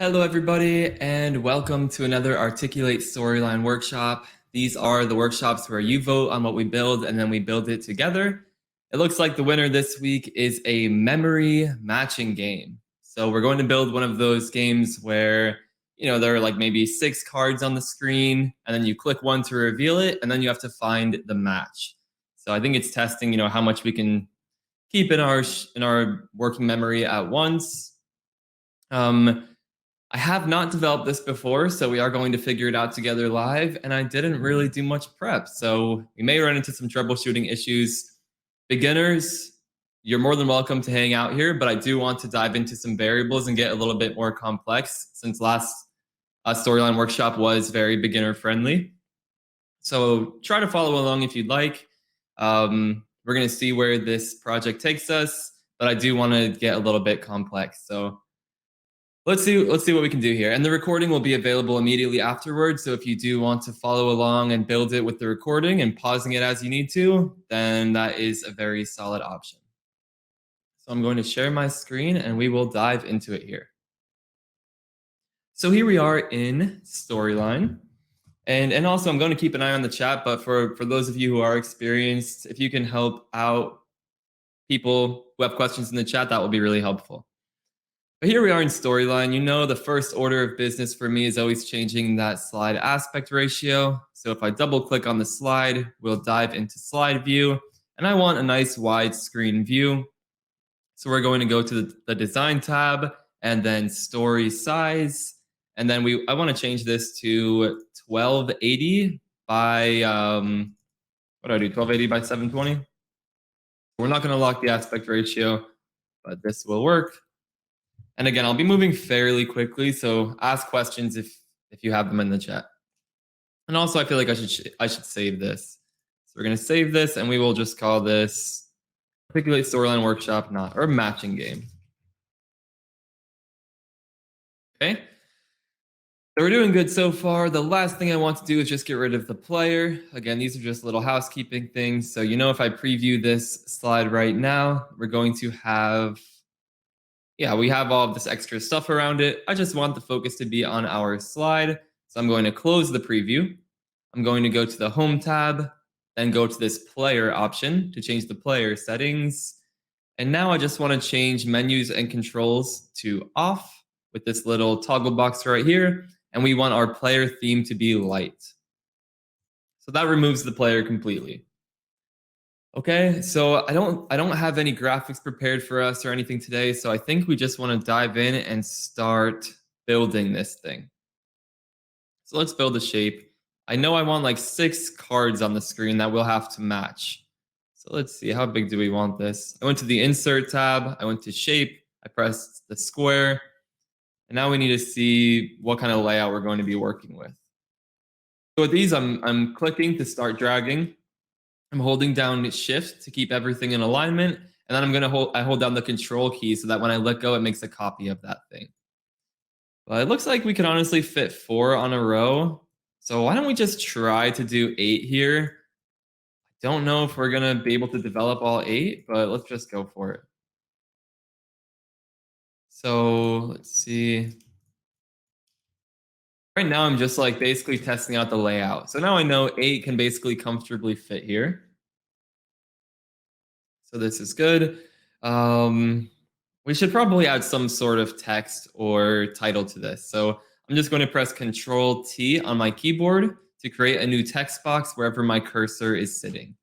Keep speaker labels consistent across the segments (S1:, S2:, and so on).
S1: Hello, everybody, and welcome to another Articulate Storyline workshop. These are the workshops where you vote on what we build and then we build it together. It looks like the winner this week is a memory matching game. So we're going to build one of those games where, there are like maybe 6 cards on the screen, and then you click one to reveal it, and then you have to find the match. So I think it's testing, how much we can keep in our working memory at once. I have not developed this before, so we are going to figure it out together live, and I didn't really do much prep, so we may run into some troubleshooting issues. Beginners, you're more than welcome to hang out here, but I do want to dive into some variables and get a little bit more complex since last storyline workshop was very beginner friendly. So try to follow along if you'd like. We're going to see where this project takes us, but I do want to get a little bit complex. So let's see what we can do here. And the recording will be available immediately afterwards. So if you do want to follow along and build it with the recording and pausing it as you need to, then that is a very solid option. So I'm going to share my screen and we will dive into it here. So here we are in Storyline. And also I'm going to keep an eye on the chat, but for those of you who are experienced, if you can help out people who have questions in the chat, that will be really helpful. But here we are in Storyline. The first order of business for me is always changing that slide aspect ratio. So if I double click on the slide, we'll dive into slide view. And I want a nice wide screen view. So we're going to go to the design tab and then story size. And then I want to change this to 1280 by, what do I do, 1280 by 720? We're not going to lock the aspect ratio, but this will work. And again, I'll be moving fairly quickly, so ask questions if you have them in the chat. And also, I feel like I should save this. So we're going to save this, and we will just call this Articulate Storyline Workshop, or Matching Game. Okay. So we're doing good so far. The last thing I want to do is just get rid of the player. Again, these are just little housekeeping things. So if I preview this slide right now, we're going to have we have all of this extra stuff around it. I just want the focus to be on our slide. So I'm going to close the preview. I'm going to go to the Home tab, then go to this player option to change the player settings. And now I just want to change menus and controls to off with this little toggle box right here. And we want our player theme to be light. So that removes the player completely. Okay, so I don't have any graphics prepared for us or anything today, so I think we just want to dive in and start building this thing. So let's build a shape. I know I want like 6 cards on the screen that we'll have to match. So let's see, how big do we want this? I went to the Insert tab, I went to Shape, I pressed the square, and now we need to see what kind of layout we're going to be working with. So with these, I'm clicking to start dragging. I'm holding down Shift to keep everything in alignment, and then I hold down the Control key so that when I let go, it makes a copy of that thing. But it looks like we can honestly fit 4 on a row. So why don't we just try to do 8 here? I don't know if we're gonna be able to develop all 8, but let's just go for it. So let's see. Right now, I'm just like basically testing out the layout. So now I know 8 can basically comfortably fit here. So this is good. We should probably add some sort of text or title to this. So I'm just going to press Control T on my keyboard to create a new text box wherever my cursor is sitting.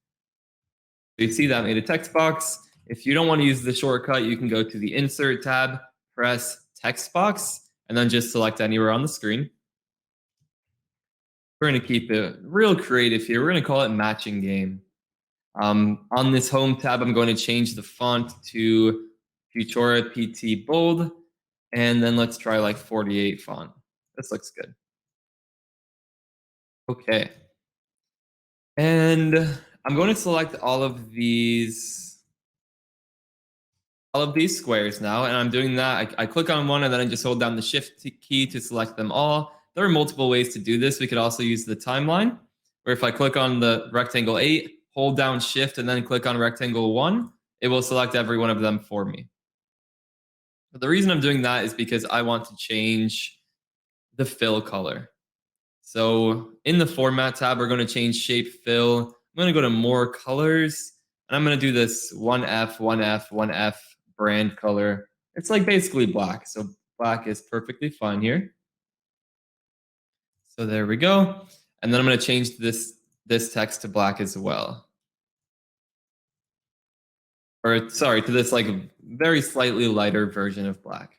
S1: So you see that made a text box. If you don't want to use the shortcut, you can go to the Insert tab, press Text Box, and then just select anywhere on the screen. We're going to keep it real creative here. We're going to call it Matching Game. On this Home tab, I'm going to change the font to Futura PT Bold, and then let's try like 48 font. This looks good. Okay. And I'm going to select all of these squares now, and I'm doing that. I click on one, and then I just hold down the Shift key to select them all. There are multiple ways to do this. We could also use the timeline, where if I click on the rectangle 8, hold down Shift, and then click on rectangle 1, it will select every one of them for me. But the reason I'm doing that is because I want to change the fill color. So in the format tab, we're going to change shape fill. I'm going to go to more colors, and I'm going to do this 1F, 1F, 1F brand color. It's like basically black. So black is perfectly fine here. So there we go. And then I'm going to change this text to black as well. Or sorry, to this like very slightly lighter version of black.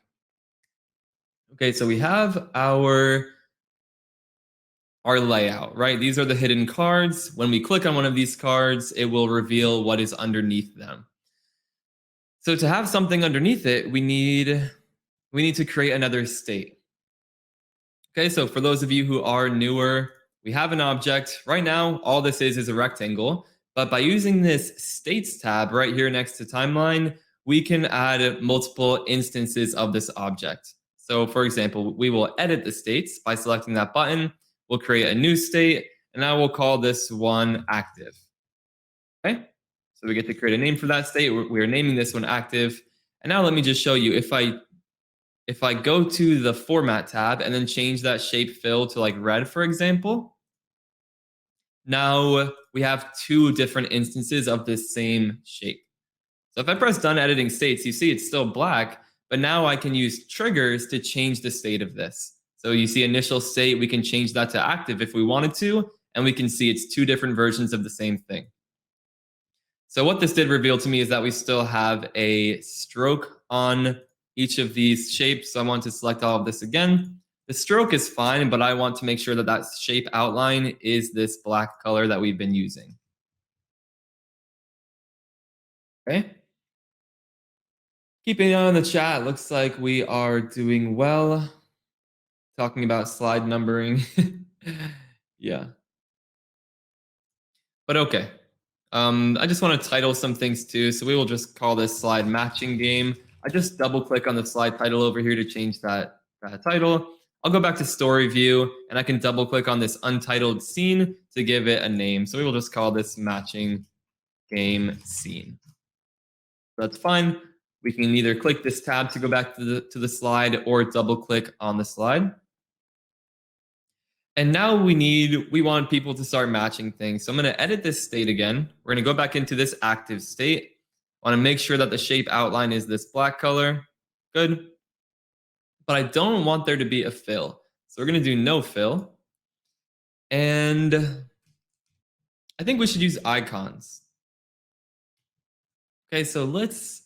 S1: Okay, so we have our layout, right? These are the hidden cards. When we click on one of these cards, it will reveal what is underneath them. So to have something underneath it, we need to create another state. Okay, so for those of you who are newer, we have an object. Right now, all this is a rectangle. But by using this states tab right here next to timeline, we can add multiple instances of this object. So for example, we will edit the states by selecting that button. We'll create a new state, and I will call this one active. Okay, so we get to create a name for that state. We're naming this one active. And now let me just show you, if I go to the format tab and then change that shape fill to like red, for example, now we have two different instances of this same shape. So if I press done editing states, you see it's still black, but now I can use triggers to change the state of this. So you see initial state, we can change that to active if we wanted to, and we can see it's two different versions of the same thing. So what this did reveal to me is that we still have a stroke on each of these shapes. So I want to select all of this again. The stroke is fine, but I want to make sure that that shape outline is this black color that we've been using. Okay. Keeping an eye on the chat, looks like we are doing well. Talking about slide numbering. Yeah. But okay. I just want to title some things too, so we will just call this slide matching game. I just double click on the slide title over here to change that title. I'll go back to story view, and I can double click on this untitled scene to give it a name. So we will just call this matching game scene. That's fine. We can either click this tab to go back to the slide or double click on the slide. And now we want people to start matching things. So I'm going to edit this state again. We're going to go back into this active state. I want to make sure that the shape outline is this black color. Good. But I don't want there to be a fill. So we're going to do no fill. And I think we should use icons. Okay, so let's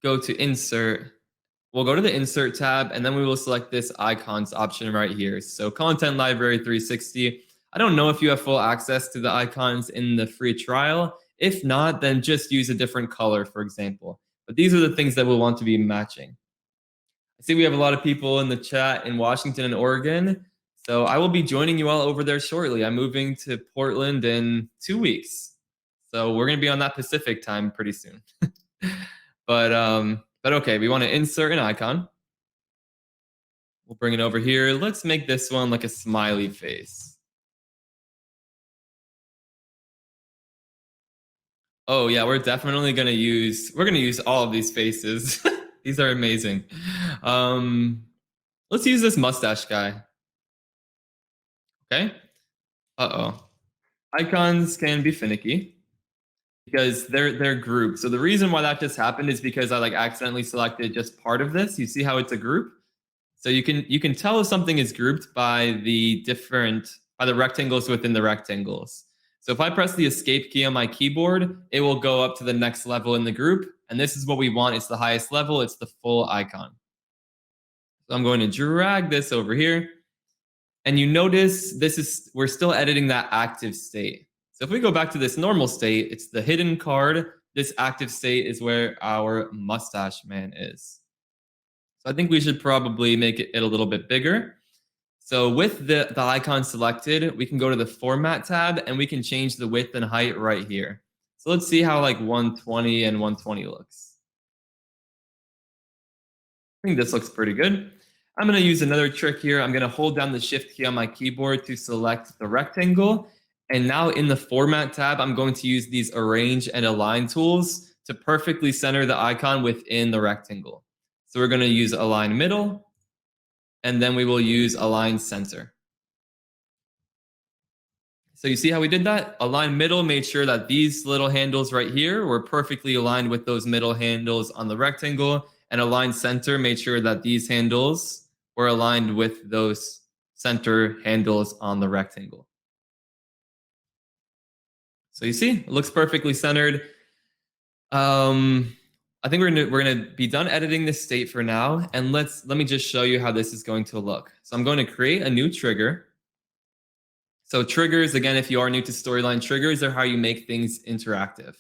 S1: go to insert. We'll go to the insert tab, and then we will select this icons option right here. So content library 360. I don't know if you have full access to the icons in the free trial. If not, then just use a different color, for example. But these are the things that we'll want to be matching. I see we have a lot of people in the chat in Washington and Oregon. So I will be joining you all over there shortly. I'm moving to Portland in 2 weeks. So we're going to be on that Pacific time pretty soon. But okay, we want to insert an icon. We'll bring it over here. Let's make this one like a smiley face. Oh yeah, we're definitely gonna use all of these faces. These are amazing. Let's use this mustache guy. Okay. Uh-oh. Icons can be finicky because they're grouped. So the reason why that just happened is because I like accidentally selected just part of this. You see how it's a group? So you can tell if something is grouped by the rectangles within the rectangles. So if I press the escape key on my keyboard, it will go up to the next level in the group. And this is what we want. It's the highest level. It's the full icon. So I'm going to drag this over here. And you notice we're still editing that active state. So if we go back to this normal state, it's the hidden card. This active state is where our mustache man is. So I think we should probably make it a little bit bigger. So with the icon selected, we can go to the format tab and we can change the width and height right here. So let's see how like 120 and 120 looks. I think this looks pretty good. I'm going to use another trick here. I'm going to hold down the shift key on my keyboard to select the rectangle. And now in the format tab, I'm going to use these arrange and align tools to perfectly center the icon within the rectangle. So we're going to use align middle, and then we will use align center. So you see how we did that? Align middle made sure that these little handles right here were perfectly aligned with those middle handles on the rectangle, and align center made sure that these handles were aligned with those center handles on the rectangle. So you see, it looks perfectly centered. I think we're gonna be done editing this state for now, and let me just show you how this is going to look. So I'm going to create a new trigger. So triggers, again, if you are new to Storyline, triggers are how you make things interactive.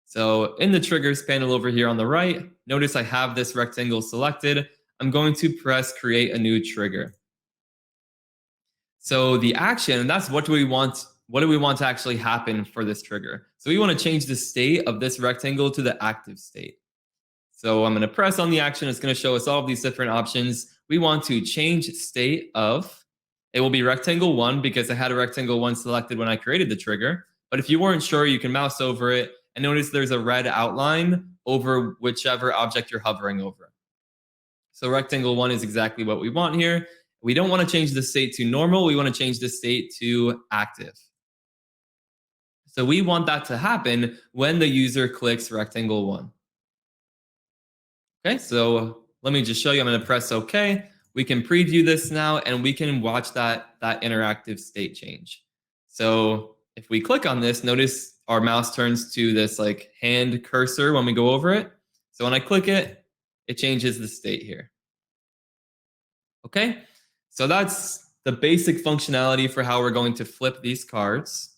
S1: So in the triggers panel over here on the right, notice I have this rectangle selected. I'm going to press create a new trigger. So the action, that's what do we want to actually happen for this trigger? So we want to change the state of this rectangle to the active state. So I'm going to press on the action. It's going to show us all of these different options. We want to change state of, it will be rectangle 1 because I had a rectangle 1 selected when I created the trigger. But if you weren't sure, you can mouse over it and notice there's a red outline over whichever object you're hovering over. So rectangle 1 is exactly what we want here. We don't want to change the state to normal. We want to change the state to active. So we want that to happen when the user clicks rectangle 1. Okay, so let me just show you. I'm going to press OK. We can preview this now, and we can watch that interactive state change. So if we click on this, notice our mouse turns to this like hand cursor when we go over it. So when I click it, it changes the state here. Okay, so that's the basic functionality for how we're going to flip these cards.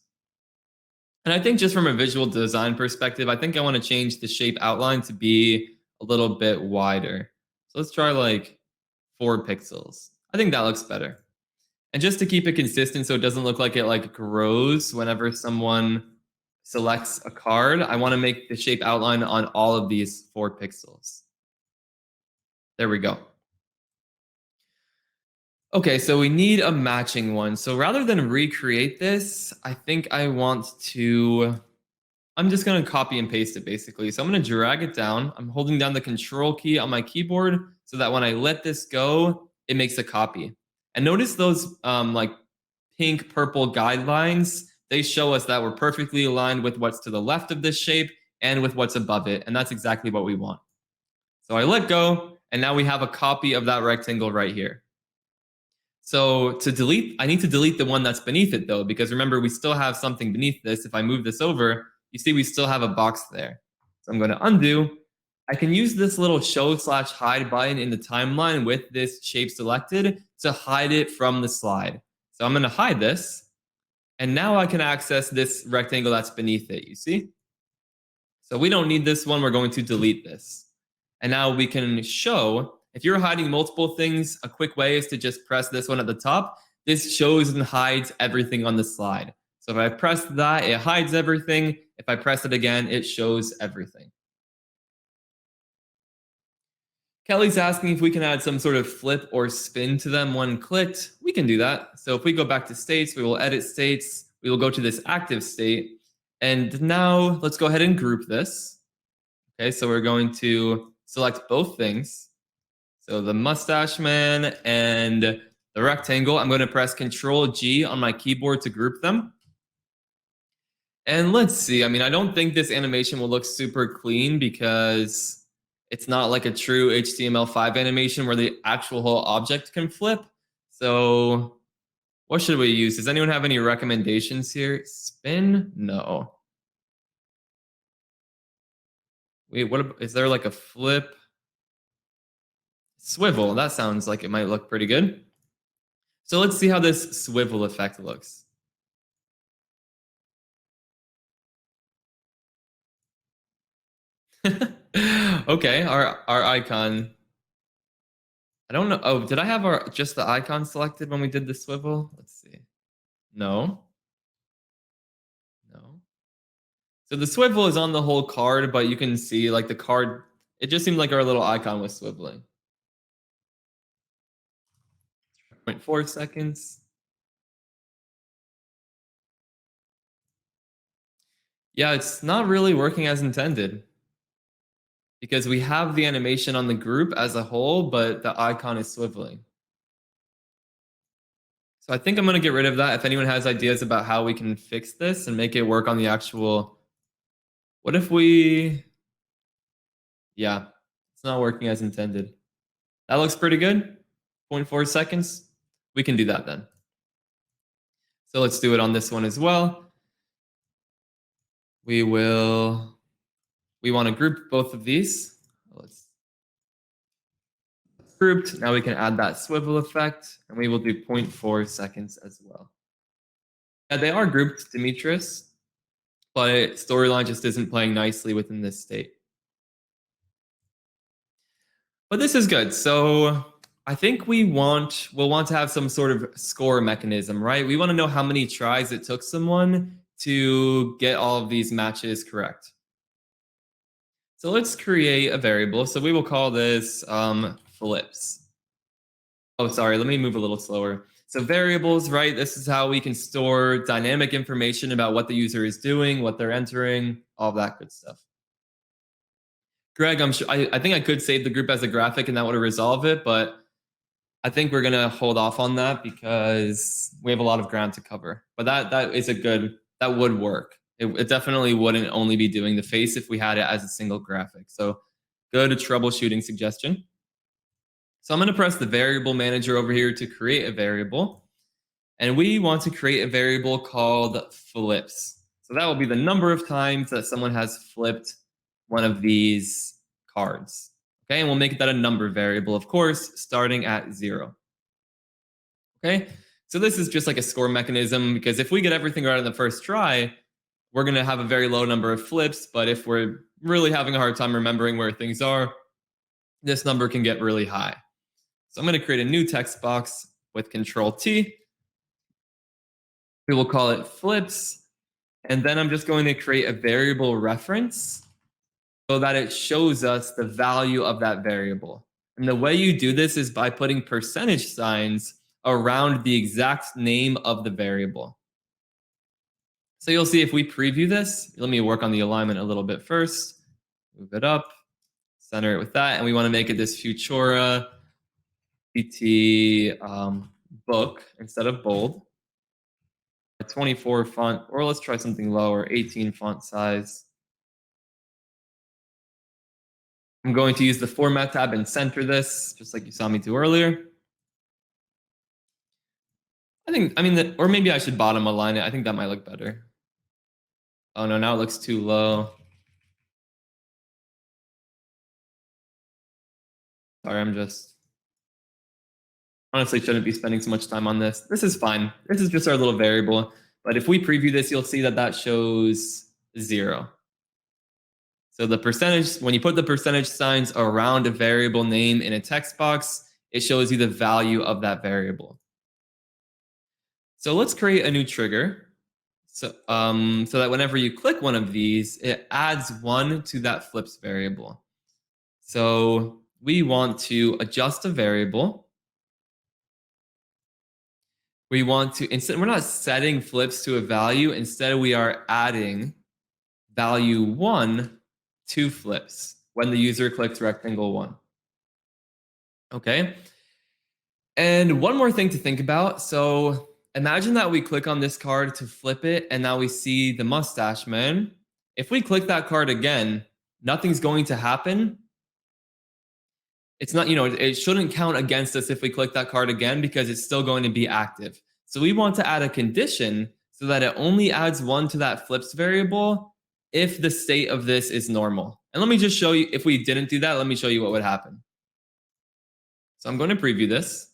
S1: And I think just from a visual design perspective, I think I want to change the shape outline to be a little bit wider. So let's try like 4 pixels. I think that looks better. And just to keep it consistent so it doesn't look like it like grows whenever someone selects a card, I want to make the shape outline on all of these 4 pixels. There we go. Okay, so we need a matching one. So rather than recreate this, I think I want to, I'm just going to copy and paste it basically. So I'm going to drag it down. I'm holding down the control key on my keyboard so that when I let this go, it makes a copy. And notice those like pink purple guidelines, they show us that we're perfectly aligned with what's to the left of this shape and with what's above it. And that's exactly what we want. So I let go, and now we have a copy of that rectangle right here. So to delete, I need to delete the one that's beneath it though, because remember, we still have something beneath this. If I move this over, you see we still have a box there. So I'm going to undo. I can use this little show/hide button in the timeline with this shape selected to hide it from the slide. So I'm going to hide this. And now I can access this rectangle that's beneath it, you see? So we don't need this one. We're going to delete this. And now we can show, if you're hiding multiple things, a quick way is to just press this one at the top. This shows and hides everything on the slide. So if I press that, it hides everything. If I press it again, it shows everything. Kelly's asking if we can add some sort of flip or spin to them when clicked. We can do that. So if we go back to states, we will edit states. We will go to this active state. And now let's go ahead and group this. Okay, so we're going to select both things. So the mustache man and the rectangle, I'm going to press Control G on my keyboard to group them. And let's see, I mean, I don't think this animation will look super clean because it's not like a true HTML5 animation where the actual whole object can flip. So what should we use? Does anyone have any recommendations here? Spin? No. Wait, is there like a flip? Swivel, that sounds like it might look pretty good. So let's see how this swivel effect looks. Okay, our icon. I don't know. Oh, did I have just the icon selected when we did the swivel? Let's see. No. No. So the swivel is on the whole card, but you can see like the card, it just seemed like our little icon was swiveling. 0.4 seconds. Yeah, it's not really working as intended. because we have the animation on the group as a whole, but the icon is swiveling. So I think I'm going to get rid of that. If anyone has ideas about how we can fix this and make it work on the actual... What if we... Yeah, it's not working as intended. That looks pretty good. 0.4 seconds. We can do that then. So let's do it on this one as well. We want to group both of these. Let's grouped. Now we can add that swivel effect, and we will do 0.4 seconds as well. Yeah, they are grouped, Demetrius, but storyline just isn't playing nicely within this state. But this is good. So I think we'll want to have some sort of score mechanism, right? We want to know how many tries it took someone to get all of these matches correct. So let's create a variable. So we will call this flips. Oh, sorry, let me move a little slower. So variables, right? This is how we can store dynamic information about what the user is doing, what they're entering, all that good stuff. Greg, I think I could save the group as a graphic and that would resolve it, but I think we're gonna hold off on that because we have a lot of ground to cover. But that would work. It definitely wouldn't only be doing the face if we had it as a single graphic. So good troubleshooting suggestion. So I'm going to press the variable manager over here to create a variable. And we want to create a variable called flips. So that will be the number of times that someone has flipped one of these cards. Okay, and we'll make that a number variable, of course, starting at 0. Okay, so this is just like a score mechanism because if we get everything right on the first try, we're going to have a very low number of flips. But if we're really having a hard time remembering where things are, this number can get really high. So I'm going to create a new text box with Control T. We will call it flips. And then I'm just going to create a variable reference so that it shows us the value of that variable. And the way you do this is by putting percentage signs around the exact name of the variable. So you'll see if we preview this, let me work on the alignment a little bit first. Move it up, center it with that. And we want to make it this Futura PT book instead of bold. A 24 font, or let's try something lower, 18 font size. I'm going to use the format tab and center this, just like you saw me do earlier. Or maybe I should bottom align it. I think that might look better. Oh no, now it looks too low. Sorry, I'm just honestly shouldn't be spending so much time on this. This is fine. This is just our little variable. But if we preview this, you'll see that that shows 0. So the percentage, when you put the percentage signs around a variable name in a text box, it shows you the value of that variable. So let's create a new trigger. So that whenever you click one of these, it adds 1 to that flips variable. So we want to adjust a variable. We want to, instead, we're not setting flips to a value. Instead, we are adding value 1 to flips when the user clicks rectangle 1. Okay. And one more thing to think about. So imagine that we click on this card to flip it, and now we see the mustache man. If we click that card again, nothing's going to happen. It's not, it shouldn't count against us if we click that card again because it's still going to be active. So we want to add a condition so that it only adds 1 to that flips variable if the state of this is normal. And let me just show you, if we didn't do that, let me show you what would happen. So I'm going to preview this.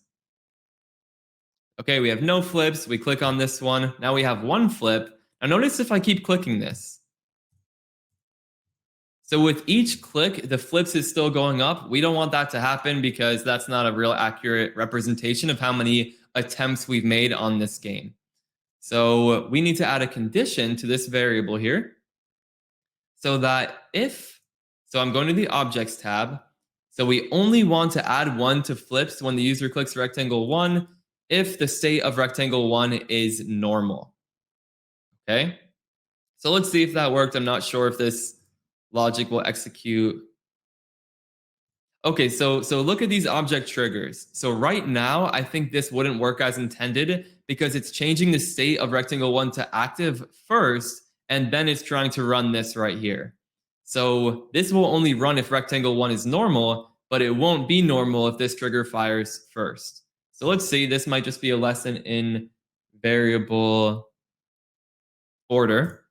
S1: Okay, we have no flips. We click on this one. Now we have 1 flip. Now notice if I keep clicking this. So with each click, the flips is still going up. We don't want that to happen because that's not a real accurate representation of how many attempts we've made on this game. So we need to add a condition to this variable here so that so I'm going to the Objects tab. So we only want to add 1 to flips when the user clicks rectangle 1 if the state of rectangle 1 is normal. Okay, so let's see if that worked. I'm not sure if this logic will execute Okay, so look at these object triggers. So right now, I think this wouldn't work as intended because it's changing the state of rectangle 1 to active first, and then it's trying to run this right here. So this will only run if rectangle 1 is normal, but it won't be normal if this trigger fires first. So let's see, this might just be a lesson in variable order.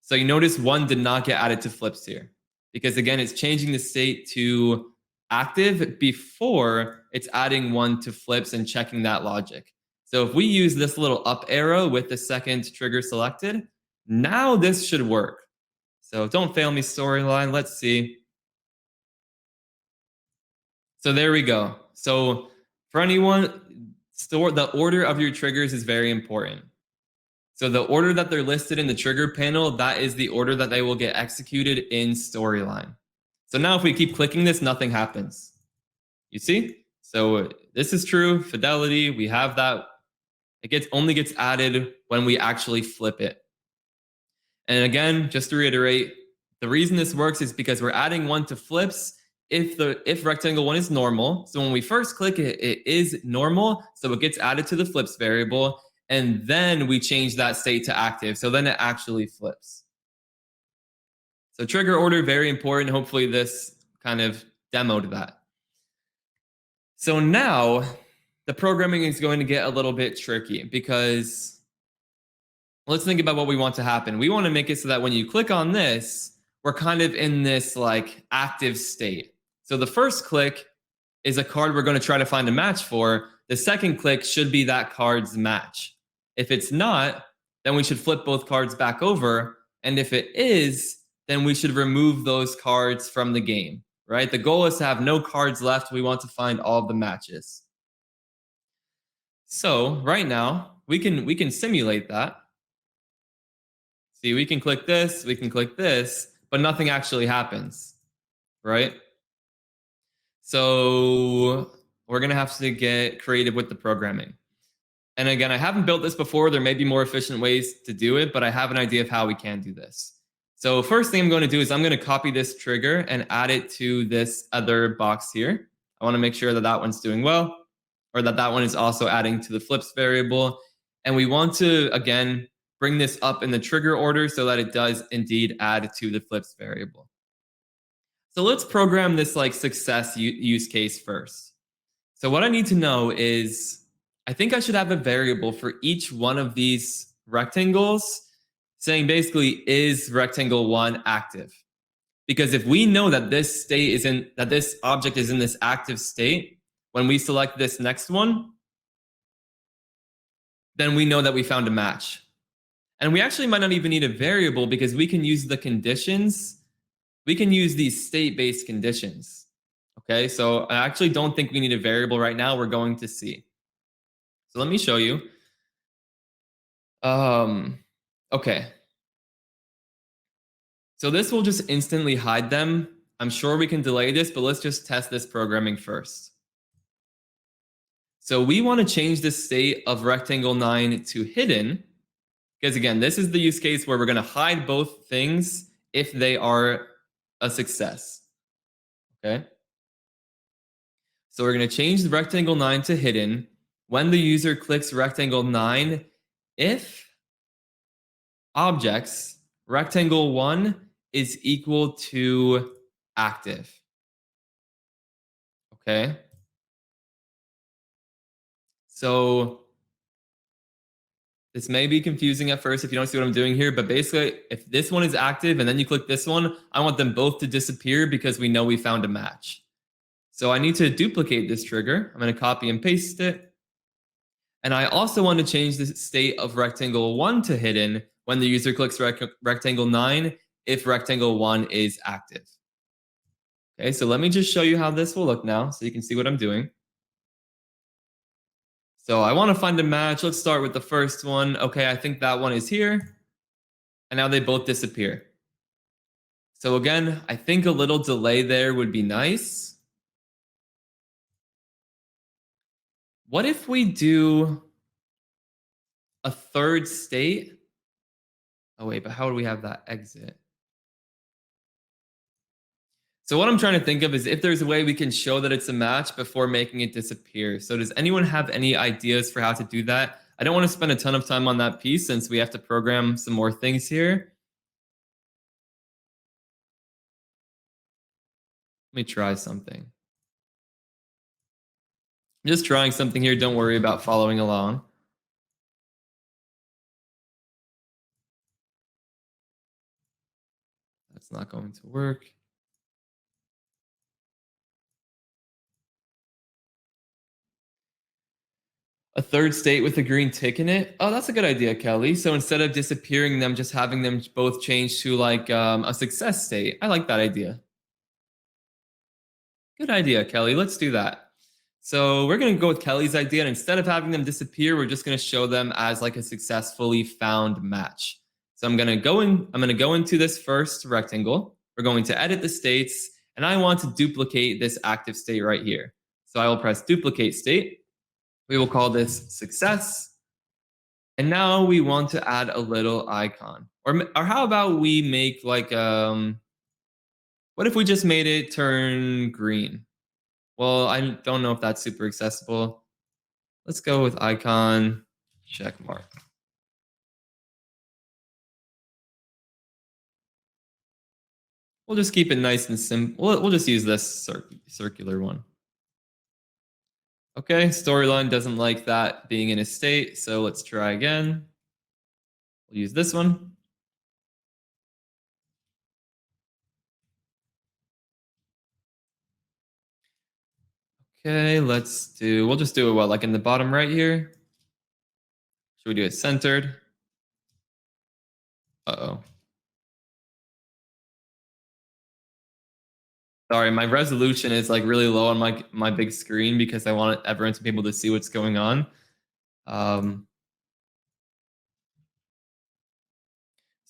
S1: So you notice 1 did not get added to flips here because again, it's changing the state to active before it's adding 1 to flips and checking that logic. So if we use this little up arrow with the second trigger selected, now this should work. So don't fail me storyline. Let's see. So there we go. So for anyone, the order of your triggers is very important. So the order that they're listed in the trigger panel, that is the order that they will get executed in storyline. So now if we keep clicking this, nothing happens. You see? So this is true. Fidelity, we have that. It only gets added when we actually flip it. And again, just to reiterate, the reason this works is because we're adding 1 to flips if rectangle 1 is normal. So when we first click it, it is normal. So it gets added to the flips variable. And then we change that state to active. So then it actually flips. So trigger order, very important. Hopefully this kind of demoed that. So now the programming is going to get a little bit tricky because let's think about what we want to happen. We want to make it so that when you click on this, we're kind of in this like active state. So the first click is a card we're going to try to find a match for. The second click should be that card's match. If it's not, then we should flip both cards back over. And if it is, then we should remove those cards from the game, right? The goal is to have no cards left. We want to find all of the matches. So right now, we can simulate that. See, we can click this, but nothing actually happens, right? So we're going to have to get creative with the programming. And again, I haven't built this before. There may be more efficient ways to do it, but I have an idea of how we can do this. So first thing I'm going to do is I'm going to copy this trigger and add it to this other box here. I want to make sure that that one's doing well, or that that one is also adding to the flips variable. And we want to, again, bring this up in the trigger order so that it does indeed add to the flips variable. So let's program this like success use case first. So what I need to know is, I think I should have a variable for each one of these rectangles saying basically, is rectangle 1 active? Because if we know that this object is in this active state, when we select this next one, then we know that we found a match. And we actually might not even need a variable because we can use the conditions. We can use these state-based conditions. Okay, so I actually don't think we need a variable right now. We're going to see. So let me show you. Okay. So this will just instantly hide them. I'm sure we can delay this, but let's just test this programming first. So we want to change the state of rectangle 9 to hidden, because again, this is the use case where we're going to hide both things if they are a success. Okay. So we're going to change the rectangle 9 to hidden when the user clicks rectangle 9 if objects rectangle 1 is equal to active. Okay. So this may be confusing at first if you don't see what I'm doing here, but basically if this one is active and then you click this one, I want them both to disappear because we know we found a match. So I need to duplicate this trigger. I'm going to copy and paste it. And I also want to change the state of rectangle 1 to hidden when the user clicks rectangle 9 if rectangle 1 is active. Okay, so let me just show you how this will look now so you can see what I'm doing. So I want to find a match. Let's start with the first one. Okay, I think that one is here. And now they both disappear. So again, I think a little delay there would be nice. What if we do a third state? Oh wait, but how do we have that exit? So what I'm trying to think of is if there's a way we can show that it's a match before making it disappear. So does anyone have any ideas for how to do that? I don't want to spend a ton of time on that piece since we have to program some more things here. Let me try something. I'm just trying something here. Don't worry about following along. That's not going to work. A third state with a green tick in it. Oh, that's a good idea, Kelly. So instead of disappearing them, just having them both change to like a success state. I like that idea. Good idea, Kelly. Let's do that. So we're going to go with Kelly's idea. And instead of having them disappear, we're just going to show them as like a successfully found match. So I'm going to go into this first rectangle. We're going to edit the states. And I want to duplicate this active state right here. So I will press duplicate state. We will call this success. And now we want to add a little icon. Or how about we make like, what if we just made it turn green? Well, I don't know if that's super accessible. Let's go with icon check mark. We'll just keep it nice and simple. We'll just use this circular one. Okay, storyline doesn't like that being in a state, so let's try again. We'll use this one. Okay, we'll just do it what, like in the bottom right here? Should we do it centered? Uh-oh. Sorry, my resolution is like really low on my big screen because I want everyone to be able to see what's going on. So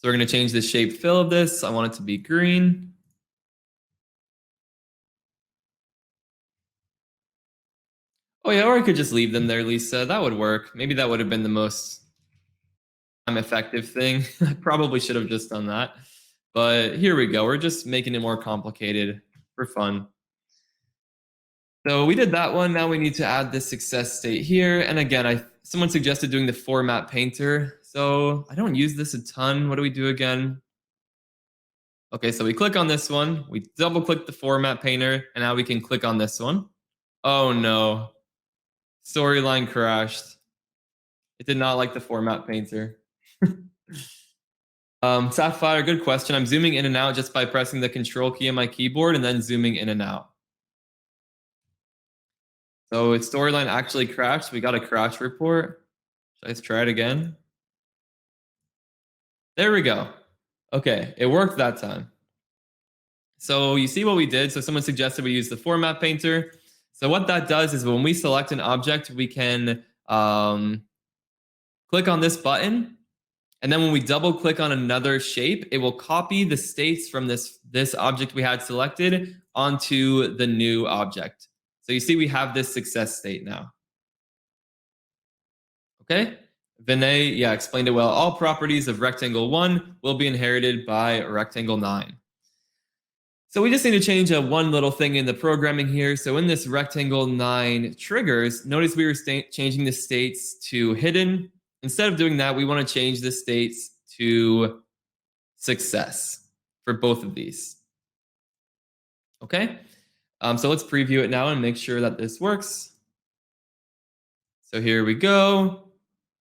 S1: we're going to change the shape fill of this. I want it to be green. Oh yeah, or I could just leave them there, Lisa. That would work. Maybe that would have been the most effective thing. I probably should have just done that. But here we go. We're just making it more complicated for fun. So we did that one. Now we need to add this success state here. And again, someone suggested doing the format painter. So I don't use this a ton. What do we do again? Okay, so we click on this one. We double click the format painter. And now we can click on this one. Oh no. Storyline crashed. It did not like the format painter. Sapphire, good question. I'm zooming in and out just by pressing the control key on my keyboard and then zooming in and out. So its storyline actually crashed. We got a crash report. Let's try it again. There we go. Okay, it worked that time. So you see what we did. So someone suggested we use the format painter. So what that does is when we select an object, we can click on this button. And then when we double click on another shape, it will copy the states from this object we had selected onto the new object. So you see we have this success state now. Okay? Vinay, yeah, explained it well. All properties of rectangle 1 will be inherited by rectangle 9. So we just need to change one little thing in the programming here. So in this rectangle 9 triggers, notice we were changing the states to hidden. Instead of doing that, we want to change the states to success for both of these. Okay? So let's preview it now and make sure that this works. So here we go.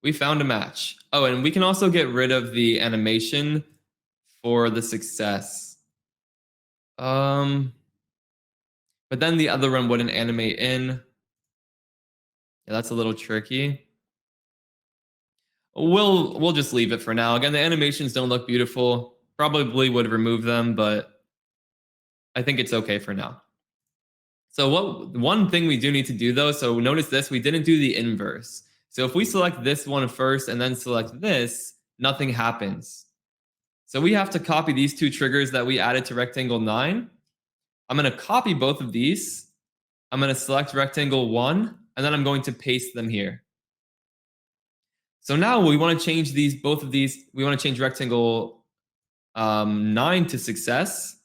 S1: We found a match. Oh, and we can also get rid of the animation for the success. But then the other one wouldn't animate in. Yeah, that's a little tricky. We'll just leave it for now. Again, the animations don't look beautiful. Probably would remove them, but I think it's okay for now. So one thing we do need to do though, so notice this, we didn't do the inverse. So if we select this one first and then select this, nothing happens. So we have to copy these two triggers that we added to rectangle 9. I'm going to copy both of these. I'm going to select rectangle 1, and then I'm going to paste them here. So now we want to change both of these. We want to change rectangle 9 to success.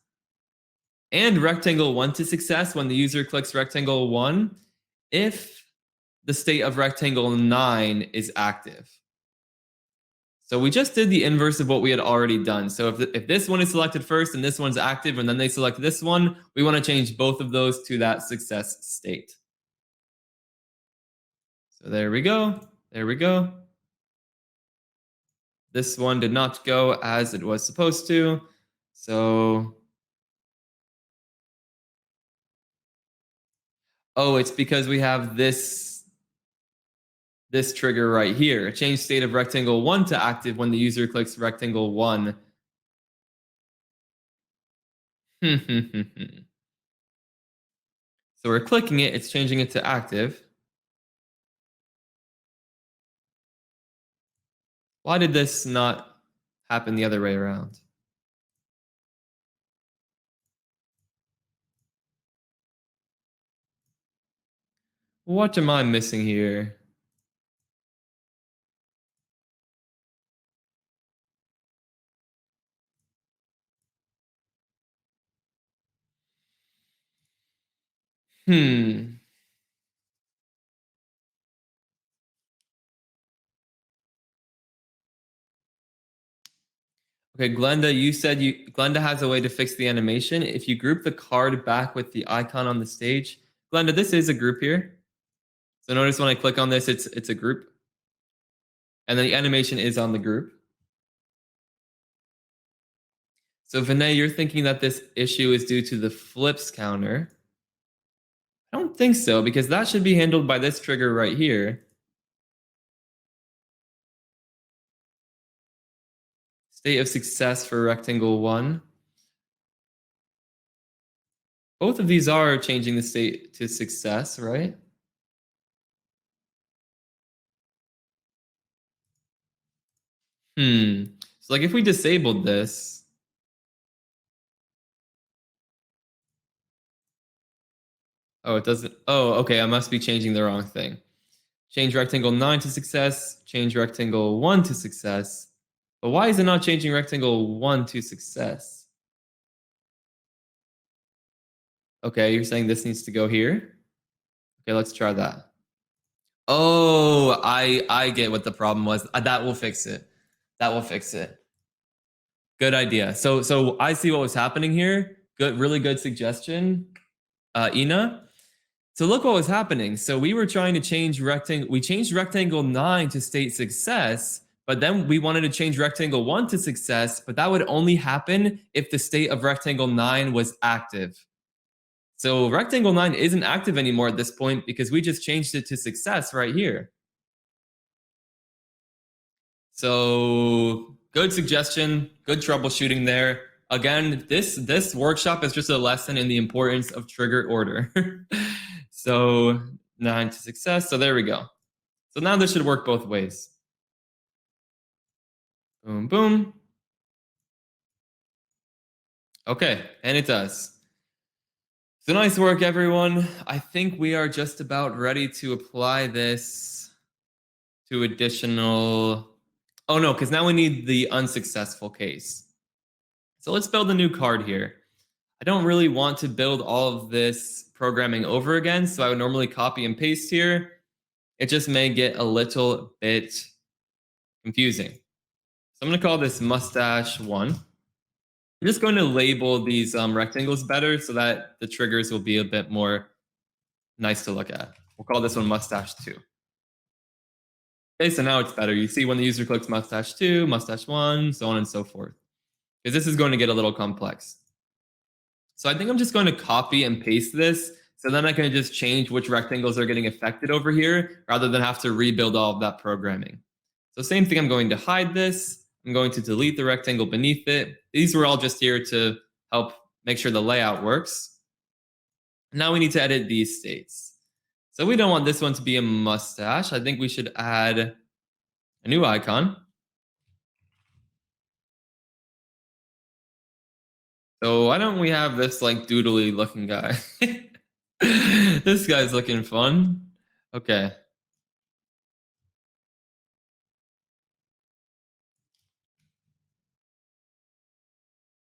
S1: and rectangle 1 to success when the user clicks rectangle 1 if the state of rectangle 9 is active. So we just did the inverse of what we had already done. So if this one is selected first and this one's active and then they select this one, we want to change both of those to that success state. So there we go. There we go. This one did not go as it was supposed to. So, oh, it's because we have this trigger right here. Change state of rectangle 1 to active when the user clicks rectangle 1. So we're clicking it, it's changing it to active. Why did this not happen the other way around? What am I missing here? Hmm. Okay, Glenda, you said Glenda has a way to fix the animation. If you group the card back with the icon on the stage, Glenda, this is a group here. So notice when I click on this, it's a group. And then the animation is on the group. So Vinay, you're thinking that this issue is due to the flips counter. I don't think so, because that should be handled by this trigger right here. State of success for rectangle 1. Both of these are changing the state to success, right? So like if we disabled this, oh, it doesn't. Oh, okay, I must be changing the wrong thing. Change rectangle 9 to success, change rectangle 1 to success. But why is it not changing rectangle 1 to success? Okay, you're saying this needs to go here? Okay, let's try that. Oh, I get what the problem was. That will fix it. That will fix it. Good idea. So I see what was happening here. Good, really good suggestion, Ina. So look what was happening. So we were trying to change rectangle. We changed rectangle 9 to state success, but then we wanted to change rectangle 1 to success, but that would only happen if the state of rectangle 9 was active. So rectangle 9 isn't active anymore at this point because we just changed it to success right here. So good suggestion, good troubleshooting there. Again, this workshop is just a lesson in the importance of trigger order. So 9 to success. So there we go. So now this should work both ways. Boom, boom. Okay, and it does. So nice work, everyone. I think we are just about ready to apply this to additional. Oh no, because now we need the unsuccessful case. So let's build a new card here. I don't really want to build all of this programming over again, so I would normally copy and paste here. It just may get a little bit confusing. So I'm going to call this mustache 1. I'm just going to label these rectangles better so that the triggers will be a bit more nice to look at. We'll call this one mustache 2. Okay, so now it's better. You see when the user clicks mustache 2, mustache 1, so on and so forth. Because this is going to get a little complex. So I think I'm just going to copy and paste this, so then I can just change which rectangles are getting affected over here, rather than have to rebuild all of that programming. So same thing, I'm going to hide this. I'm going to delete the rectangle beneath it. These were all just here to help make sure the layout works. Now we need to edit these states. So we don't want this one to be a mustache. I think we should add a new icon. So why don't we have this like doodly looking guy? This guy's looking fun. Okay.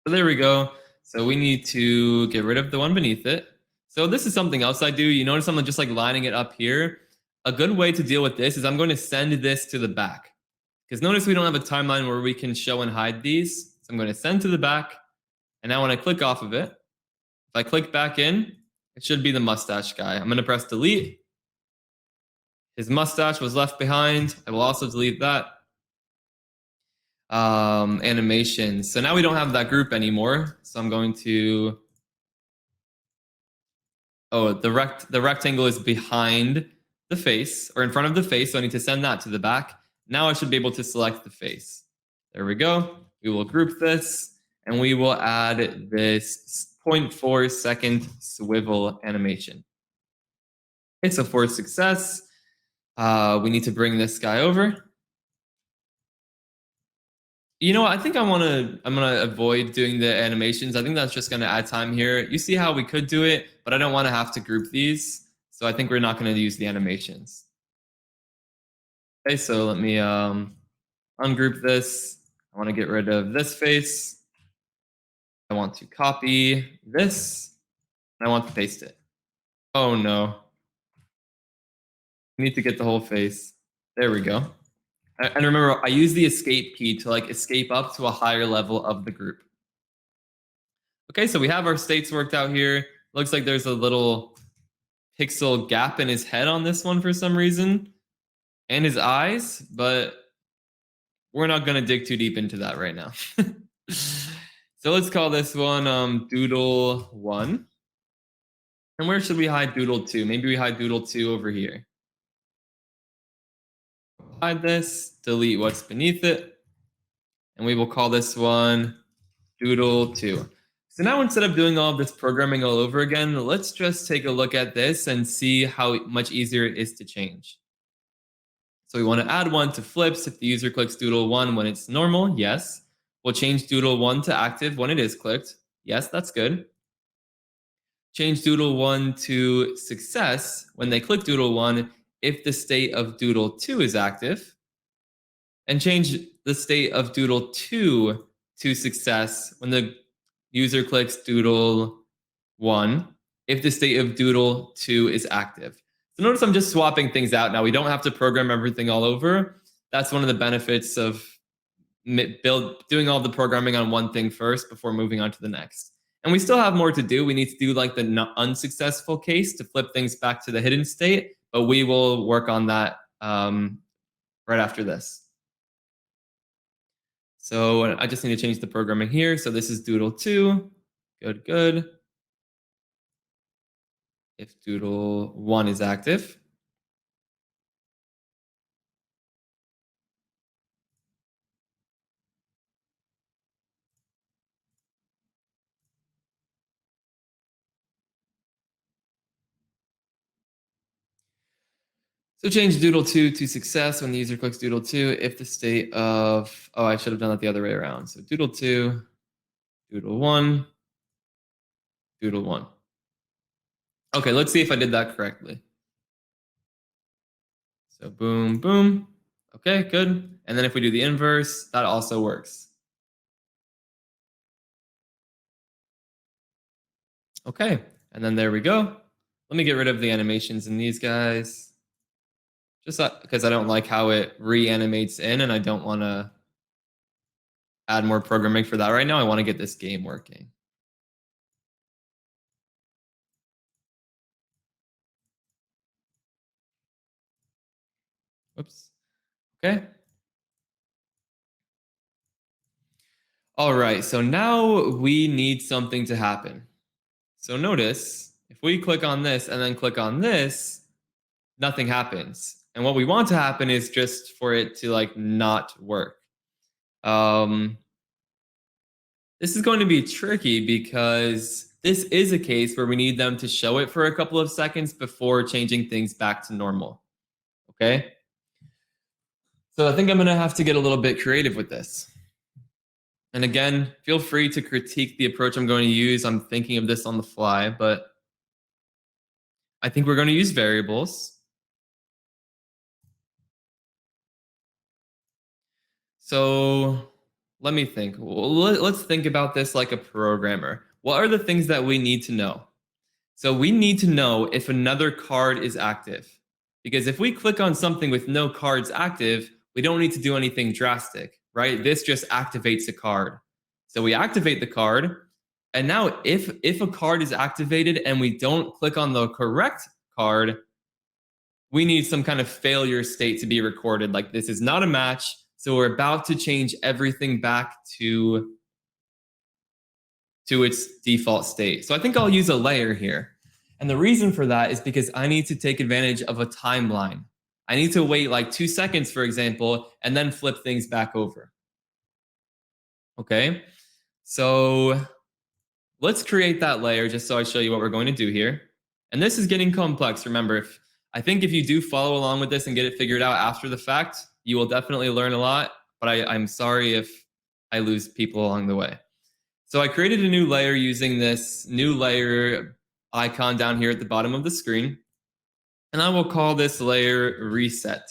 S1: So there we go. So we need to get rid of the one beneath it. So this is something else I do. You notice I'm just like lining it up here. A good way to deal with this is I'm going to send this to the back. Because notice we don't have a timeline where we can show and hide these. So I'm going to send to the back. And now when I click off of it, if I click back in, it should be the mustache guy. I'm going to press delete. His mustache was left behind. I will also delete that. Animation. So now we don't have that group anymore. So I'm going to, oh, the rectangle is behind the face or in front of the face. So I need to send that to the back. Now I should be able to select the face. There we go. We will group this and we will add this 0.4 second swivel animation. Okay, so for success, we need to bring this guy over. You know what? I think I'm gonna avoid doing the animations. I think that's just gonna add time here. You see how we could do it, but I don't want to have to group these. So I think we're not gonna use the animations. Okay, so let me ungroup this. I want to get rid of this face. I want to copy this. And I want to paste it. Oh no. We need to get the whole face. There we go. And remember, I use the escape key to like escape up to a higher level of the group. Okay, so we have our states worked out here. Looks like there's a little pixel gap in his head on this one for some reason, and his eyes, but we're not going to dig too deep into that right now. So let's call this one Doodle 1. And where should we hide Doodle 2? Maybe we hide Doodle 2 over here. Hide this, delete what's beneath it, and we will call this one Doodle 2. So now instead of doing all of this programming all over again, let's just take a look at this and see how much easier it is to change. So we want to add one to flips if the user clicks Doodle 1 when it's normal. Yes. We'll change Doodle 1 to active when it is clicked. Yes, that's good. Change Doodle 1 to success when they click Doodle 1 if the state of Doodle 2 is active. And change the state of Doodle 2 to success when the user clicks Doodle 1 if the state of Doodle 2 is active. So notice I'm just swapping things out now. We don't have to program everything all over. That's one of the benefits of doing all the programming on one thing first before moving on to the next. And we still have more to do. We need to do like the unsuccessful case to flip things back to the hidden state, but we will work on that right after this. So I just need to change the programming here. So this is Doodle 2. Good, good. If Doodle 1 is active. So change Doodle 2 to success when the user clicks Doodle 2 if the state of, oh, I should have done that the other way around. So Doodle 2, Doodle 1, Doodle 1. Okay, let's see if I did that correctly. So boom, boom. Okay, good. And then if we do the inverse, that also works. Okay, and then there we go. Let me get rid of the animations in these guys. Just because I don't like how it reanimates in and I don't want to add more programming for that right now. I want to get this game working. Whoops. Okay. All right, so now we need something to happen. So notice, if we click on this and then click on this, nothing happens. And what we want to happen is just for it to like not work. This is going to be tricky because this is a case where we need them to show it for a couple of seconds before changing things back to normal. Okay? So I think I'm going to have to get a little bit creative with this. And again, feel free to critique the approach I'm going to use. I'm thinking of this on the fly, but I think we're going to use variables. So let me think. Well, let's think about this like a programmer. what are the things that we need to know? So we need to know if another card is active. Because if we click on something with no cards active, we don't need to do anything drastic, right? This just activates a card. So we activate the card, and now if a card is activated and we don't click on the correct card, we need some kind of failure state to be recorded. Like this is not a match, so we're about to change everything back to its default state. So I think I'll use a layer here. And the reason for that is because I need to take advantage of a timeline. I need to wait like 2 seconds, for example, and then flip things back over. Okay, so let's create that layer just so I show you what we're going to do here. And this is getting complex. Remember, I think if you do follow along with this and get it figured out after the fact, you will definitely learn a lot. But I'm sorry if I lose people along the way. So I created a new layer using this new layer icon down here at the bottom of the screen. And I will call this layer reset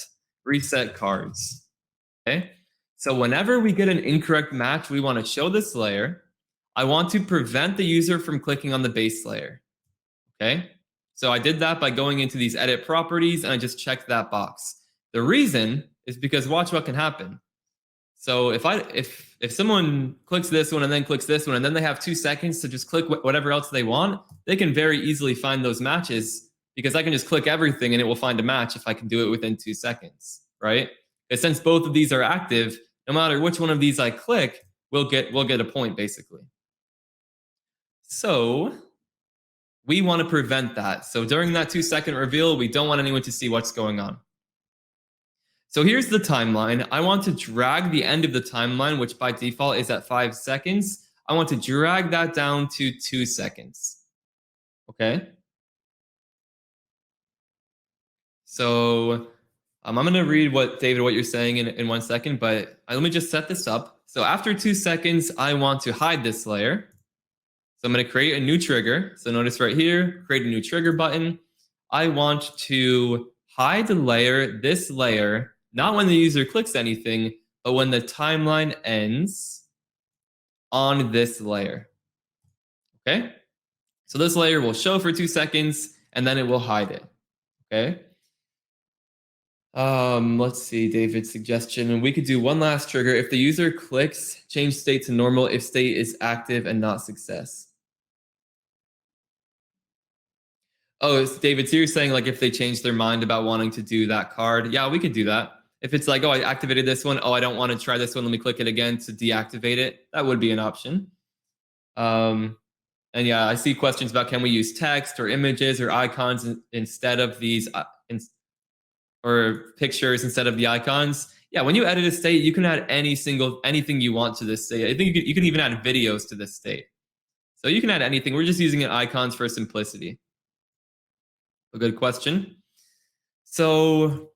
S1: cards. Okay. So whenever we get an incorrect match, we want to show this layer. I want to prevent the user from clicking on the base layer. Okay. So I did that by going into these edit properties and I just checked that box. The reason is because watch what can happen. So if someone clicks this one and then clicks this one and then they have 2 seconds to just click whatever else they want, they can very easily find those matches because I can just click everything and it will find a match if I can do it within 2 seconds, right? Because since both of these are active, no matter which one of these I click, we'll get a point basically. So we want to prevent that. So during that 2-second reveal, we don't want anyone to see what's going on. So here's the timeline. I want to drag the end of the timeline, which by default is at 5 seconds. I want to drag that down to 2 seconds. Okay. So I'm going to read what you're saying in 1 second, but let me just set this up. So after 2 seconds, I want to hide this layer. So I'm going to create a new trigger. So notice right here, create a new trigger button. I want to hide the layer, this layer, not when the user clicks anything, but when the timeline ends on this layer. Okay? So this layer will show for 2 seconds and then it will hide it. Okay? Let's see, David's suggestion. And we could do one last trigger. If the user clicks, change state to normal if state is active and not success. Oh, it's David, so you're saying like if they change their mind about wanting to do that card, yeah, we could do that. If it's like, oh, I activated this one, oh, I don't want to try this one, let me click it again to deactivate it, that would be an option. And yeah, I see questions about can we use text or images or icons instead of these, or pictures instead of the icons. Yeah, when you edit a state, you can add anything you want to this state. I think you can even add videos to this state. So you can add anything. We're just using icons for simplicity. A good question. So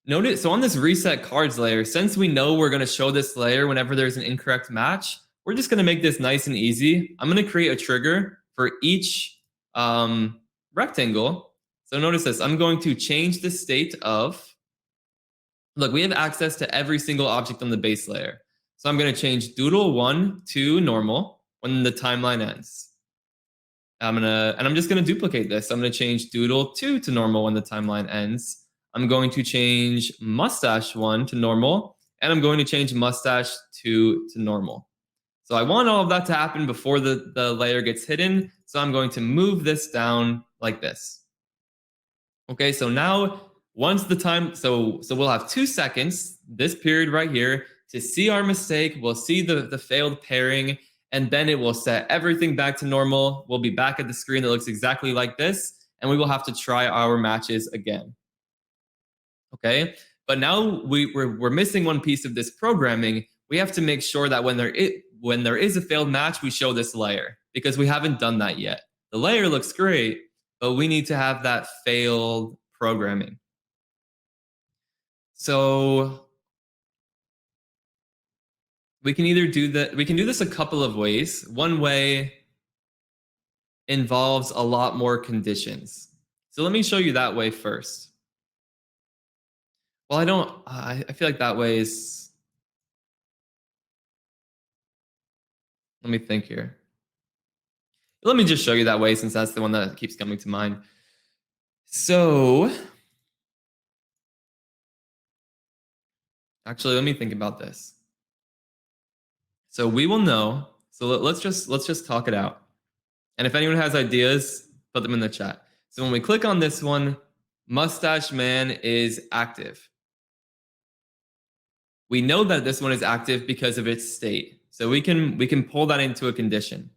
S1: notice, so on this reset cards layer, since we know we're going to show this layer whenever there's an incorrect match, we're just going to make this nice and easy. I'm going to create a trigger for each rectangle. So notice this, I'm going to change the state of, look, we have access to every single object on the base layer. So I'm going to change doodle1 to normal when the timeline ends. I'm just going to duplicate this. I'm going to change doodle2 to normal when the timeline ends. I'm going to change mustache1 to normal, and I'm going to change mustache2 to normal. So I want all of that to happen before the layer gets hidden. So I'm going to move this down like this. Okay, so now once the time, so we'll have 2 seconds, this period right here, to see our mistake. We'll see the failed pairing, and then it will set everything back to normal. We'll be back at the screen that looks exactly like this, and we will have to try our matches again. Okay, but now we're missing one piece of this programming. We have to make sure that when there is a failed match, we show this layer, because we haven't done that yet. The layer looks great, but we need to have that failed programming. So we can either do that. We can do this a couple of ways. One way involves a lot more conditions. So let me show you that way first. Well, I feel like that way is, let me think here. Let me just show you that way since that's the one that keeps coming to mind. So actually, let me think about this. So we will know. So let's just talk it out. And if anyone has ideas, put them in the chat. So when we click on this one, Mustache Man is active. We know that this one is active because of its state. So we can pull that into a condition.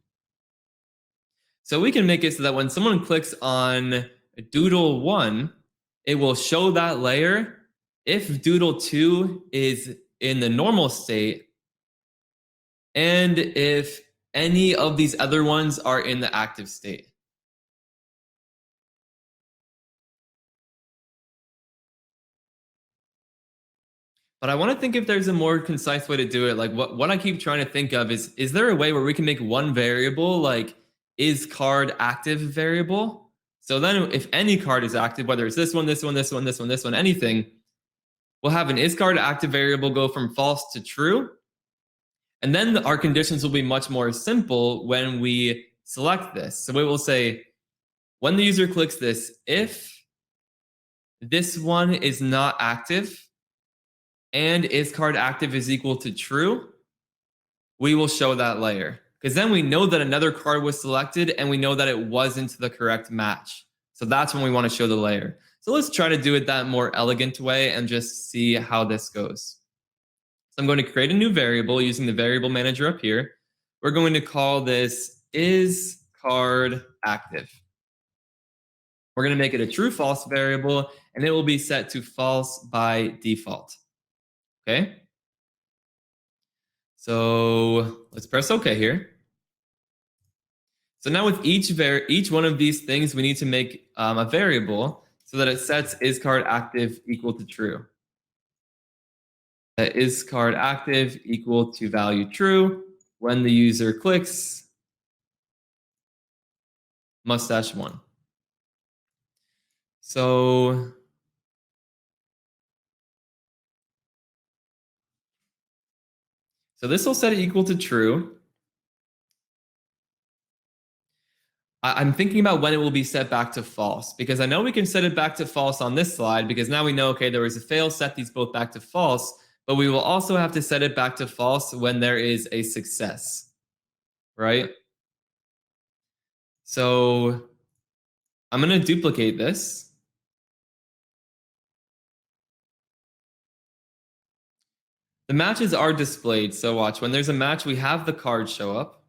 S1: So we can make it so that when someone clicks on Doodle 1, it will show that layer. If Doodle 2 is in the normal state, and if any of these other ones are in the active state. But I want to think if there's a more concise way to do it. Like what I keep trying to think of is there a way where we can make one variable like is card active variable? So then if any card is active, whether it's this one, this one, this one, this one, this one, anything, we'll have an is card active variable go from false to true. And then our conditions will be much more simple when we select this. So we will say, when the user clicks this, if this one is not active and is card active is equal to true, we will show that layer. Because then we know that another card was selected and we know that it wasn't the correct match. So that's when we want to show the layer. So let's try to do it that more elegant way and just see how this goes. So I'm going to create a new variable using the variable manager up here. We're going to call this is card active. We're going to make it a true false variable and it will be set to false by default. Okay. So let's press OK here. So now with each one of these things, we need to make a variable so that it sets is card active equal to true. That is card active equal to value true when the user clicks mustache 1. So this will set it equal to true. I'm thinking about when it will be set back to false, because I know we can set it back to false on this slide, because now we know, okay, there was a fail, set these both back to false, but we will also have to set it back to false when there is a success, right? So I'm going to duplicate this. The matches are displayed, so watch. When there's a match, we have the card show up.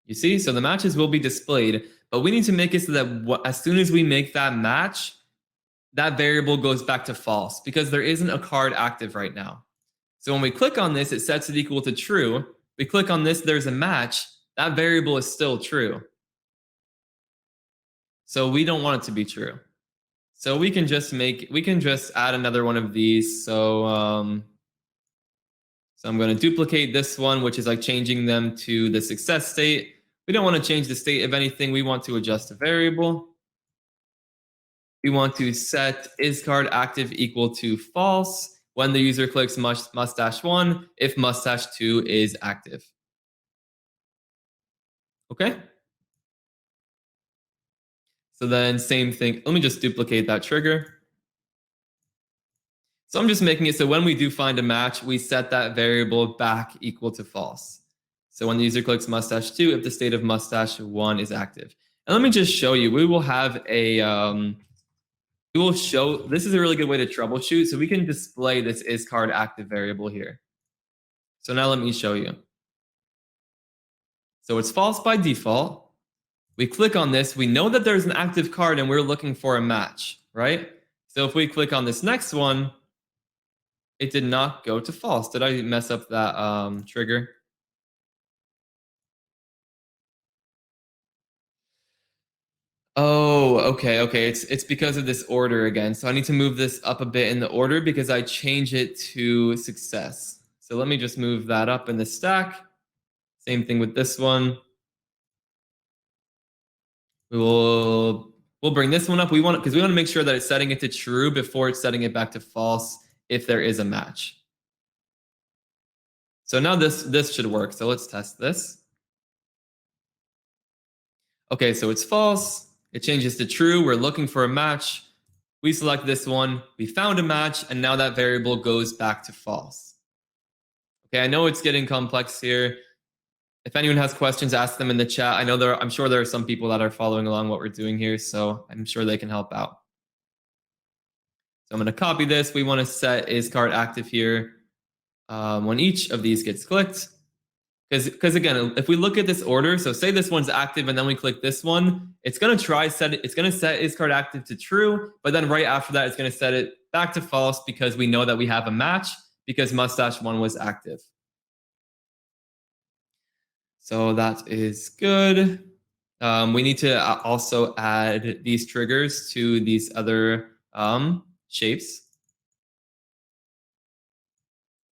S1: You see? So the matches will be displayed, but we need to make it so that as soon as we make that match, that variable goes back to false because there isn't a card active right now. So when we click on this, it sets it equal to true. We click on this, there's a match. That variable is still true. So we don't want it to be true. So we can just add another one of these. So I'm going to duplicate this one, which is like changing them to the success state. We don't want to change the state of anything. We want to adjust a variable. We want to set is card active equal to false when the user clicks mustache 1 if mustache 2 is active. Okay? So then same thing. Let me just duplicate that trigger. So I'm just making it so when we do find a match, we set that variable back equal to false. So when the user clicks mustache 2, if the state of mustache 1 is active. And let me just show you, we will have a, this is a really good way to troubleshoot. So we can display this is card active variable here. So now let me show you. So it's false by default. We click on this, we know that there's an active card and we're looking for a match, right? So if we click on this next one, it did not go to false. Did I mess up that trigger? Oh, okay. It's because of this order again. So I need to move this up a bit in the order because I change it to success. So let me just move that up in the stack. Same thing with this one. We'll bring this one up. We want to make sure that it's setting it to true before it's setting it back to false if there is a match. So now this should work. So let's test this. Okay, so it's false. It changes to true. We're looking for a match. We select this one. We found a match, and now that variable goes back to false. Okay, I know it's getting complex here. If anyone has questions, ask them in the chat. I'm sure there are some people that are following along what we're doing here, so I'm sure they can help out. So I'm going to copy this. We want to set is card active here when each of these gets clicked. Because again, if we look at this order, so say this one's active and then we click this one, it's going to set is card active to true, but then right after that, it's going to set it back to false because we know that we have a match because mustache one was active. So that is good. We need to also add these triggers to these other shapes.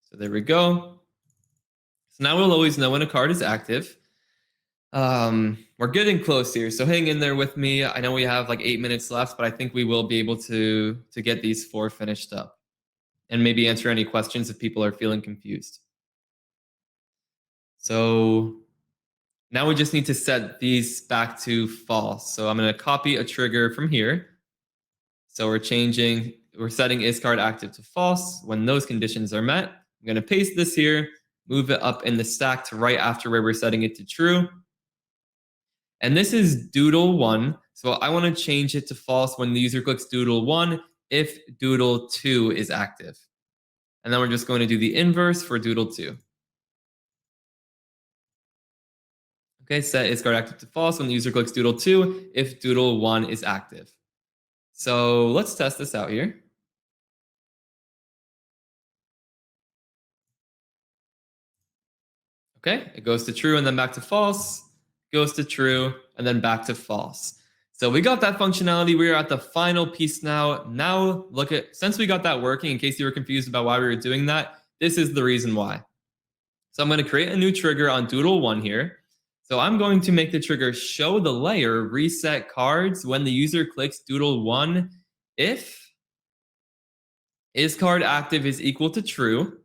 S1: So there we go. So now we'll always know when a card is active. We're getting close here, so hang in there with me. I know we have like 8 minutes left, but I think we will be able to get these 4 finished up and maybe answer any questions if people are feeling confused. So now we just need to set these back to false. So I'm going to copy a trigger from here. So we're setting is card active to false when those conditions are met. I'm going to paste this here, move it up in the stack to right after where we're setting it to true. And this is doodle 1. So I want to change it to false when the user clicks doodle 1 if doodle 2 is active. And then we're just going to do the inverse for doodle 2. Okay, set is card active to false when the user clicks doodle 2 if doodle 1 is active. So let's test this out here. Okay, it goes to true and then back to false, goes to true, and then back to false. So we got that functionality. We're at the final piece now. Now look at, since we got that working, in case you were confused about why we were doing that, this is the reason why. So I'm going to create a new trigger on doodle 1 here. So I'm going to make the trigger show the layer reset cards when the user clicks doodle 1 if is card active is equal to true.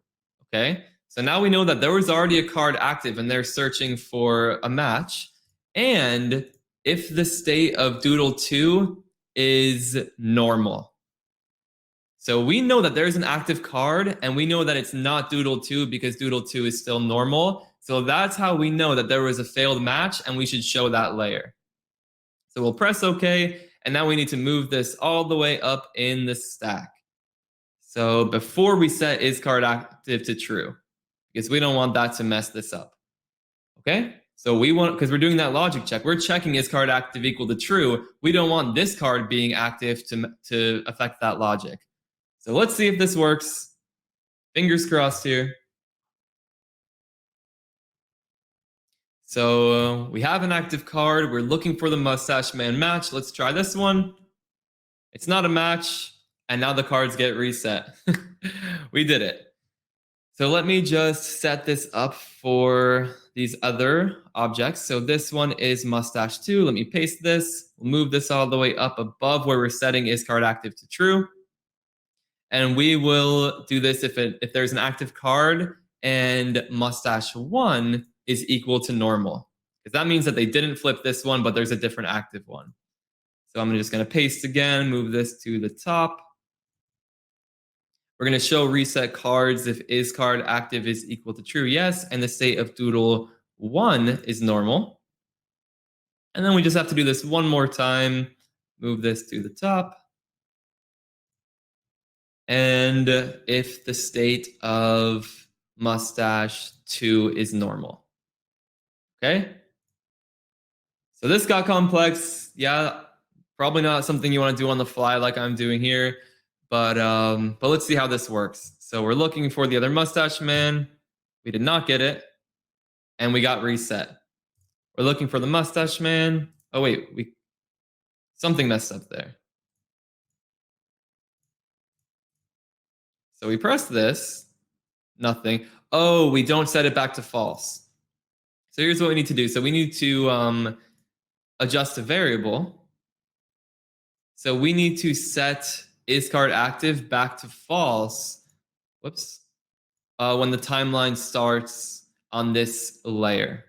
S1: Okay, so now we know that there was already a card active and they're searching for a match. And if the state of doodle 2 is normal. So we know that there's an active card and we know that it's not doodle 2 because doodle 2 is still normal. So that's how we know that there was a failed match and we should show that layer. So we'll press OK. And now we need to move this all the way up in the stack. So before we set is card active to true, because we don't want that to mess this up. Okay? So we want, because we're doing that logic check, we're checking is card active equal to true. We don't want this card being active to affect that logic. So let's see if this works. Fingers crossed here. So we have an active card. We're looking for the mustache man match. Let's try this one. It's not a match. And now the cards get reset. We did it. So let me just set this up for these other objects. So this one is mustache 2. Let me paste this. We'll move this all the way up above where we're setting is card active to true. And we will do this if there's an active card and mustache 1 is equal to normal. Because that means that they didn't flip this one, but there's a different active one. So I'm just going to paste again, move this to the top. We're going to show reset cards if is card active is equal to true, yes, and the state of doodle 1 is normal. And then we just have to do this one more time. Move this to the top. And if the state of mustache 2 is normal. Okay? So this got complex. Yeah, probably not something you want to do on the fly like I'm doing here. But let's see how this works. So we're looking for the other mustache man. We did not get it. And we got reset. We're looking for the mustache man. Oh, wait. Something messed up there. So we press this. Nothing. Oh, we don't set it back to false. So here's what we need to do. So we need to adjust a variable. So we need to set is card active back to false. Whoops. When the timeline starts on this layer.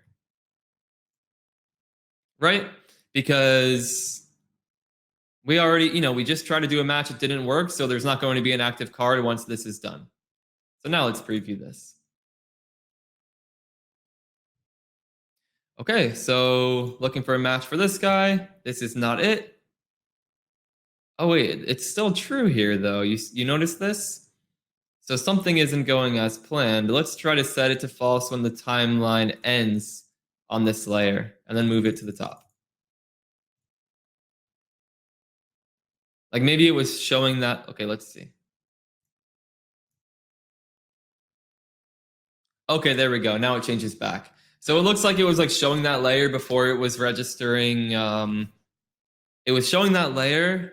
S1: Right? because we already, we just tried to do a match. It didn't work. So there's not going to be an active card once this is done. So now let's preview this. Okay, so looking for a match for this guy. This is not it. Oh wait, it's still true here though. You notice this? So something isn't going as planned. Let's try to set it to false when the timeline ends on this layer and then move it to the top. Like maybe it was showing that. Okay, let's see. Okay, there we go. Now it changes back. So it looks like it was like showing that layer before it was registering. It was showing that layer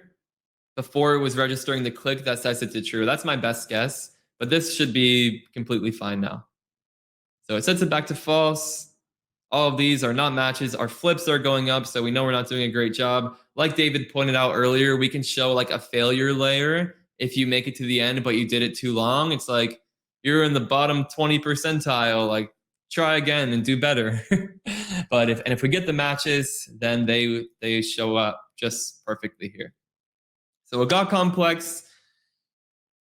S1: before it was registering the click that sets it to true. That's my best guess, but this should be completely fine now. So it sets it back to false. All of these are not matches. Our flips are going up, so we know we're not doing a great job. Like David pointed out earlier, we can show like a failure layer if you make it to the end, but you did it too long. It's like you're in the bottom 20 percentile, like try again and do better. But if we get the matches, then they show up just perfectly here. So it got complex.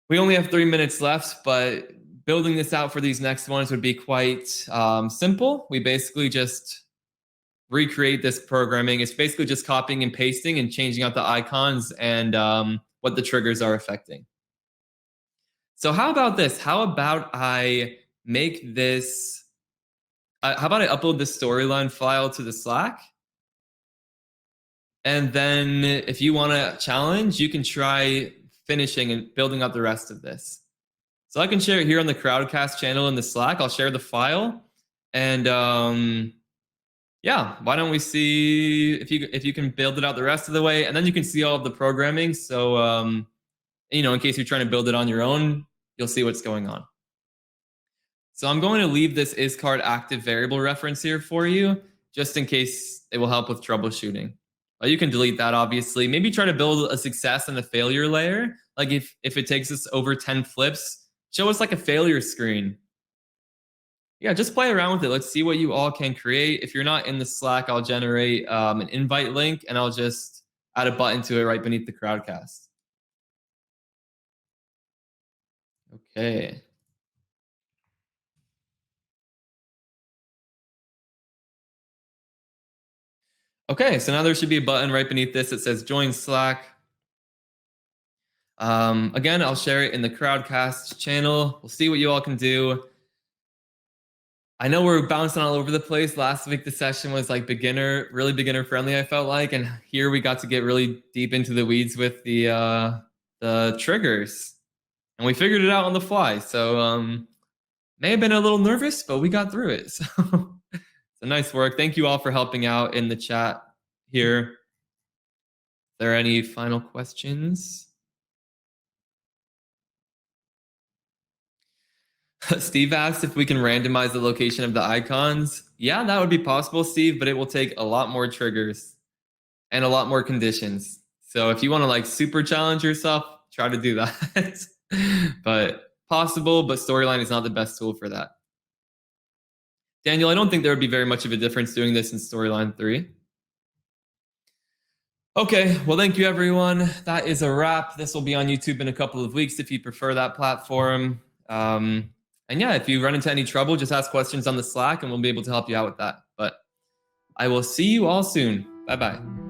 S1: We only have 3 minutes left, but building this out for these next ones would be quite simple. We basically just recreate this programming. It's basically just copying and pasting and changing out the icons and what the triggers are affecting. So how about this? How about I make this, how about I upload the storyline file to the Slack? And then if you want to challenge, you can try finishing and building up the rest of this. So I can share it here on the Crowdcast channel in the Slack. I'll share the file. And yeah, why don't we see if you can build it out the rest of the way, and then you can see all of the programming. So in case you're trying to build it on your own, you'll see what's going on. So I'm going to leave this isCard active variable reference here for you, just in case it will help with troubleshooting. You can delete that, obviously. Maybe try to build a success and a failure layer. Like if it takes us over 10 flips, show us like a failure screen. Yeah, just play around with it. Let's see what you all can create. If you're not in the Slack, I'll generate an invite link and I'll just add a button to it right beneath the Crowdcast. Okay. Okay, so now there should be a button right beneath this that says join Slack. Again, I'll share it in the Crowdcast channel. We'll see what you all can do. I know we're bouncing all over the place. Last week, the session was like really beginner friendly, I felt like. And here we got to get really deep into the weeds with the triggers. And we figured it out on the fly. So may have been a little nervous, but we got through it. So nice work. Thank you all for helping out in the chat here. Are there any final questions? Steve asked if we can randomize the location of the icons. Yeah, that would be possible, Steve, but it will take a lot more triggers and a lot more conditions. So if you want to like super challenge yourself, try to do that. But possible, but Storyline is not the best tool for that. Daniel, I don't think there would be very much of a difference doing this in Storyline 3. Okay, well, thank you, everyone. That is a wrap. This will be on YouTube in a couple of weeks if you prefer that platform. And yeah, if you run into any trouble, just ask questions on the Slack and we'll be able to help you out with that. But I will see you all soon. Bye-bye.